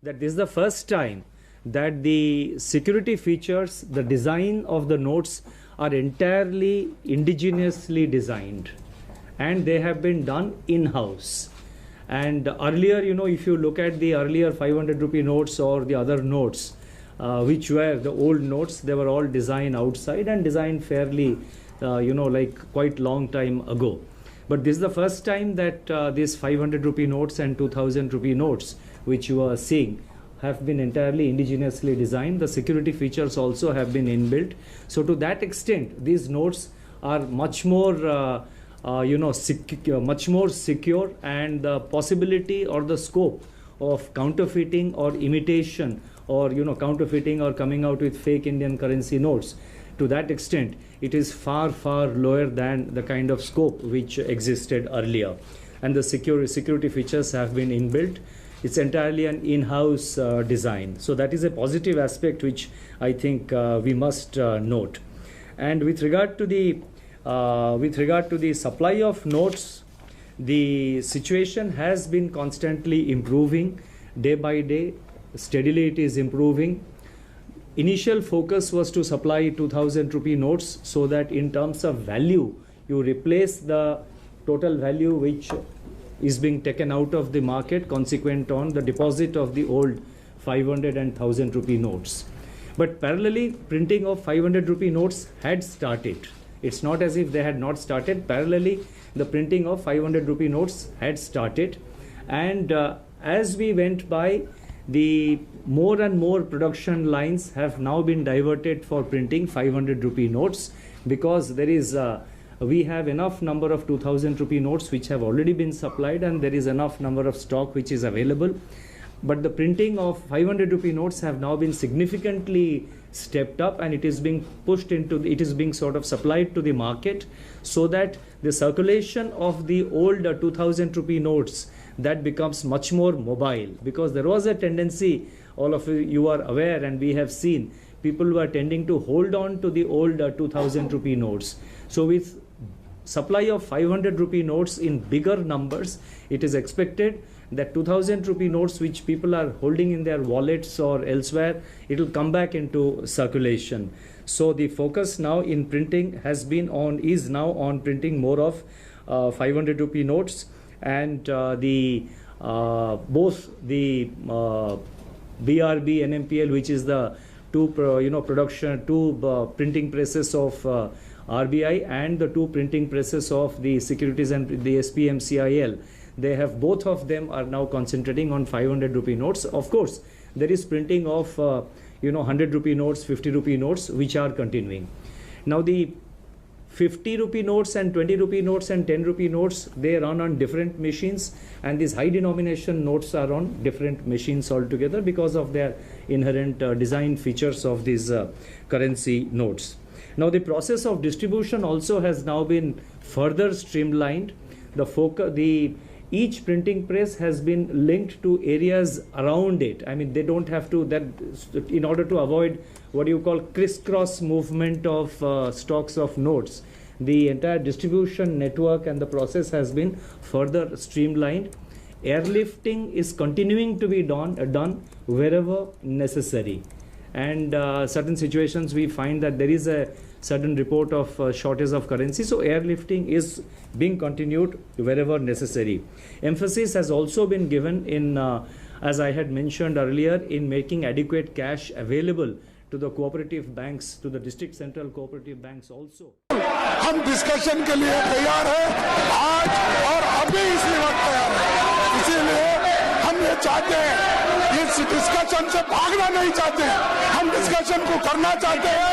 that this is the first time that the security features, the design of the notes are entirely indigenously designed, and they have been done in-house. And earlier, if you look at the earlier 500 rupee notes or the other notes, which were the old notes, they were all designed outside and designed fairly, like quite long time ago. But this is the first time that these 500 rupee notes and 2000 rupee notes, which you are seeing, have been entirely indigenously designed. The security features also have been inbuilt. So to that extent, these notes are much more much more secure, and the possibility or the scope of counterfeiting or imitation or counterfeiting or coming out with fake Indian currency notes, to that extent it is far lower than the kind of scope which existed earlier. And the security features have been inbuilt. It's entirely an in-house design. So that is a positive aspect which I think we must note. And with regard to the supply of notes, the situation has been constantly improving day by day. Steadily it is improving. Initial focus was to supply 2000 rupee notes, so that in terms of value you replace the total value which is being taken out of the market consequent on the deposit of the old 500 and 1000 rupee notes. But parallelly, printing of 500 rupee notes had started. It's not as if they had not started. Parallelly, the printing of 500 rupee notes had started. And as we went by, the more and more production lines have now been diverted for printing 500 rupee notes, because there is we have enough number of 2000 rupee notes which have already been supplied, and there is enough number of stock which is available. But the printing of 500 rupee notes have now been significantly stepped up, and it is being pushed into it is being sort of supplied to the market, so that the circulation of the old 2000 rupee notes, that becomes much more mobile. Because there was a tendency, all of you are aware, and we have seen people who are tending to hold on to the old 2000 rupee notes. So with supply of 500 rupee notes in bigger numbers, it is expected that 2000 rupee notes which people are holding in their wallets or elsewhere, it will come back into circulation. So the focus now in printing is now on printing more of 500 rupee notes, and both the BRB NMPL, which is the two printing presses of RBI, and the two printing presses of the Securities and the SPMCIL, they have, both of them are now concentrating on 500 rupee notes. Of course, there is printing of 100 rupee notes, 50 rupee notes, which are continuing. Now the 50 rupee notes and 20 rupee notes and 10 rupee notes, they run on different machines, and these high denomination notes are on different machines altogether because of their inherent design features of these currency notes. Now the process of distribution also has now been further streamlined. Each printing press has been linked to areas around it. I mean, they don't have to, in order to avoid what you call crisscross movement of stocks of notes. The entire distribution network and the process has been further streamlined. Airlifting is continuing to be done wherever necessary. And certain situations we find that there is a certain report of shortage of currency, so airlifting is being continued wherever necessary. Emphasis has also been given in, as I had mentioned earlier, in making adequate cash available to the cooperative banks, to the district central cooperative banks also. हम discussion के लिए तैयार हैं आज और अभी इसी वक्त तैयार हैं। इसीलिए हम ये चाहते हैं, इस डिस्कशन से भागना नहीं चाहते, हम डिस्कशन को करना चाहते हैं।